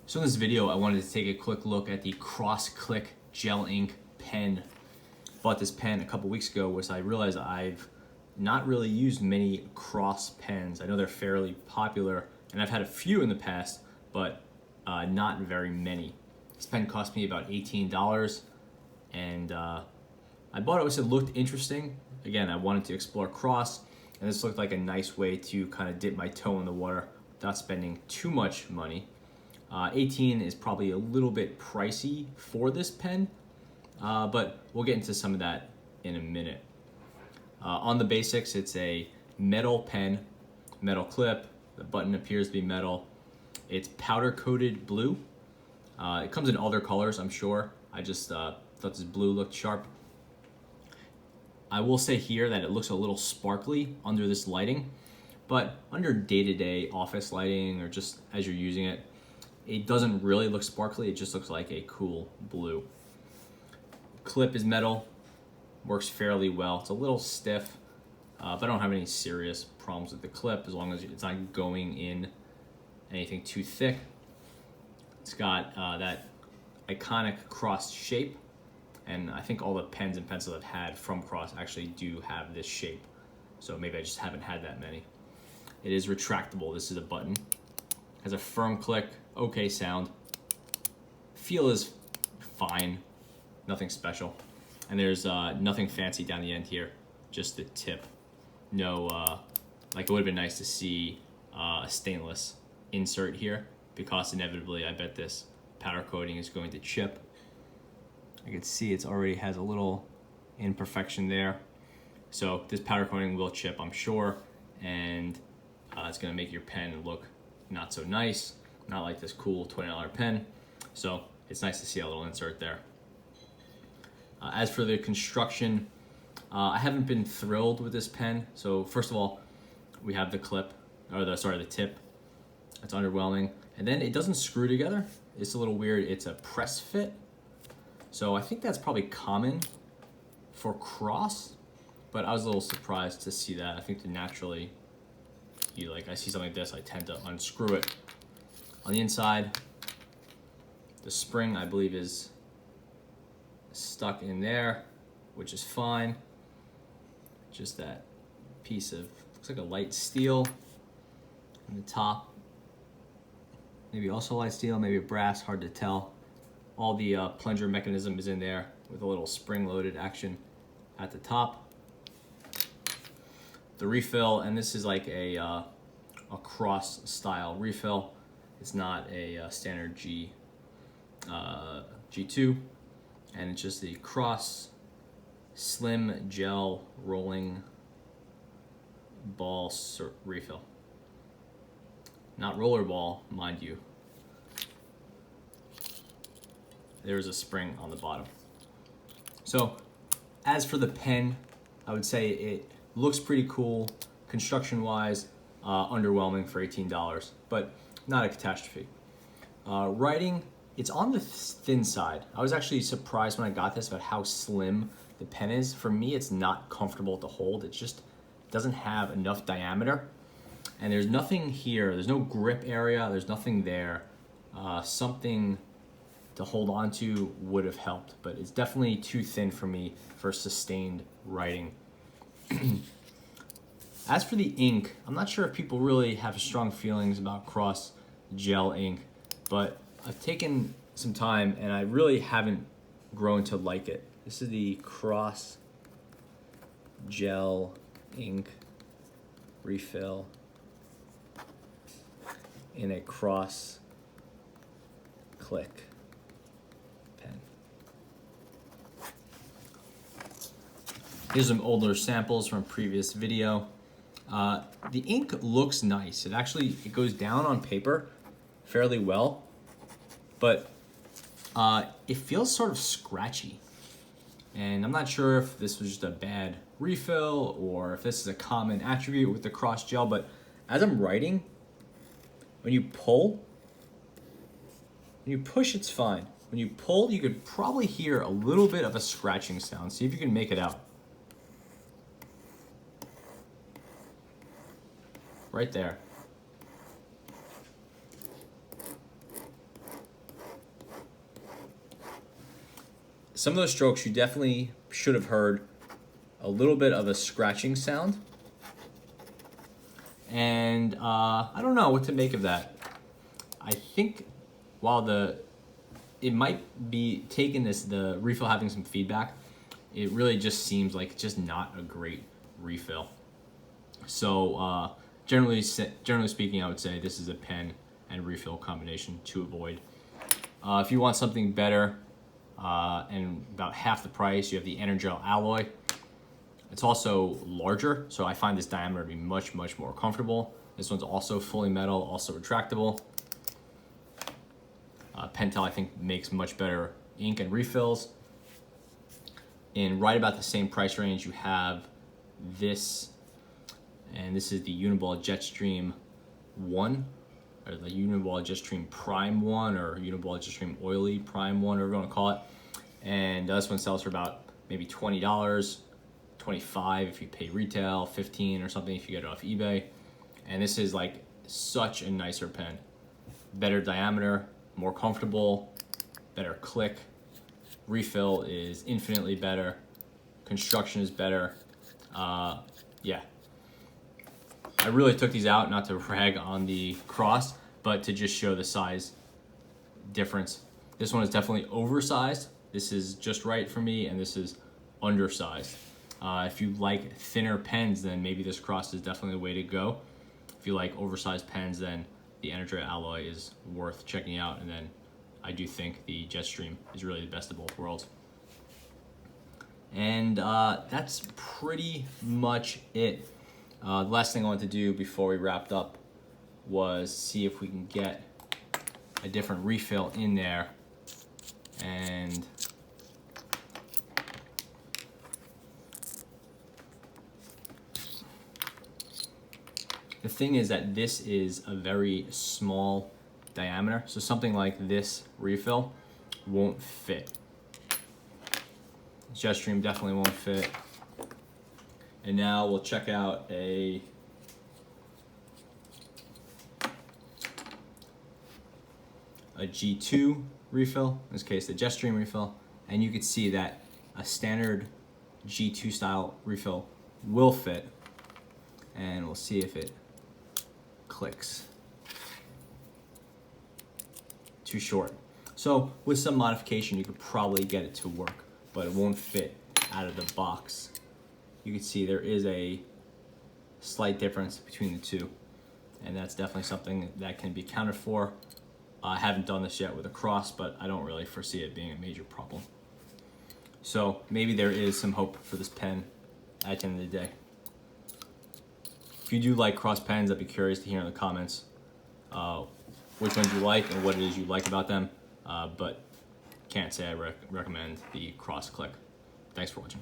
So in this video, I wanted to take a quick look at the Crossclick Gel Ink pen. Bought this pen a couple weeks ago, which I realized I've not really used many Cross pens. I know they're fairly popular, and I've had a few in the past, but not very many. This pen cost me about $18, and I bought it because it looked interesting. Again, I wanted to explore Cross, and this looked like a nice way to kind of dip my toe in the water without spending too much money. 18 is probably a little bit pricey for this pen, but we'll get into some of that in a minute. On the basics, it's a metal pen, metal clip. The button appears to be metal. It's powder coated blue. It comes in other colors, I'm sure. I just thought this blue looked sharp. I will say here that it looks a little sparkly under this lighting, but under day-to-day office lighting or just as you're using it, it doesn't really look sparkly. It just looks like a cool blue. Clip is metal, works fairly well. It's a little stiff, but I don't have any serious problems with the clip as long as it's not going in anything too thick. It's got that iconic Cross shape, and I think all the pens and pencils I've had from Cross actually do have this shape, so maybe I just haven't had that many. It is retractable. This is a button. Has a firm click, okay sound. Feel is fine, nothing special. And there's nothing fancy down the end here, just the tip. No, like it would have been nice to see a stainless insert here, because inevitably I bet this powder coating is going to chip. I can see it's already has a little imperfection there. So this powder coating will chip, I'm sure, and it's gonna make your pen look not so nice, not like this cool $20 pen. So it's nice to see a little insert there. As for the construction, I haven't been thrilled with this pen. So first of all, we have the clip, or the tip. It's underwhelming. And then it doesn't screw together. It's a little weird. It's a press fit. So I think that's probably common for Cross, but I was a little surprised to see that. I think that naturally, I see something like this, I tend to unscrew it. On the inside, the spring I believe is stuck in there, which is fine. Just that piece of, looks like a light steel on the top. Maybe also light steel, maybe brass, hard to tell. All the plunger mechanism is in there with a little spring-loaded action at the top. The refill, and this is like a Cross style refill. It's not a standard G2, and it's just the Cross Slim Gel Rolling Ball refill. Not rollerball, mind you. There's a spring on the bottom. So, as for the pen, I would say it looks pretty cool. Construction-wise, underwhelming for $18, but not a catastrophe. Writing, it's on the thin side. I was actually surprised when I got this about how slim the pen is. For me, it's not comfortable to hold. It just doesn't have enough diameter. And there's nothing here. There's no grip area. There's nothing there. Something to hold on to would have helped, but it's definitely too thin for me for sustained writing. As for the ink, I'm not sure if people really have strong feelings about Cross gel ink, but I've taken some time and I really haven't grown to like it. This is the Cross gel ink refill in a Cross click pen. Here's some older samples from a previous video. The ink looks nice. It goes down on paper fairly well, but it feels sort of scratchy. And I'm not sure if this was just a bad refill or if this is a common attribute with the Cross gel, but as I'm writing, when you push, it's fine. When you pull, you could probably hear a little bit of a scratching sound. See if you can make it out. Right there. some of those strokes you definitely should have heard a little bit of a scratching sound. And I don't know what to make of that. I think while it might be taking the refill having some feedback, it really just seems like just not a great refill. So generally speaking, I would say this is a pen and refill combination to avoid. If you want something better and about half the price, you have the Energel Alloy. It's also larger, so I find this diameter to be much more comfortable. This one's also fully metal, also retractable. Pentel, I think, makes much better ink and refills. In right about the same price range, you have this, and this is the Uniball Jetstream 1, or the Uniball Jetstream Prime 1, or Uniball Jetstream Oily Prime 1, whatever you want to call it. And this one sells for about maybe $20, $25 if you pay retail, $15 or something if you get it off eBay. And this is like such a nicer pen. Better diameter, more comfortable, better click. Refill is infinitely better. Construction is better. Yeah. I really took these out not to rag on the Cross, but to just show the size difference. This one is definitely oversized. This is just right for me, and this is undersized. If you like thinner pens, then maybe this Cross is definitely the way to go. If you like oversized pens, then the Energel Alloy is worth checking out, and then I do think the Jetstream is really the best of both worlds. And that's pretty much it. The last thing I wanted to do before we wrapped up was see if we can get a different refill in there. And the thing is that this is a very small diameter, so something like this refill won't fit. Jetstream definitely won't fit. And now we'll check out a G2 refill, in this case the Jetstream refill, and you can see that a standard G2 style refill will fit, and we'll see if it clicks. Too short. So with some modification, you could probably get it to work, but it won't fit out of the box. You can see there is a slight difference between the two, and that's definitely something that can be accounted for. I haven't done this yet with a Cross, but I don't really foresee it being a major problem. So maybe there is some hope for this pen at the end of the day. If you do like Cross pens, I'd be curious to hear in the comments which ones you like and what it is you like about them, but can't say I recommend the Cross Click. Thanks for watching.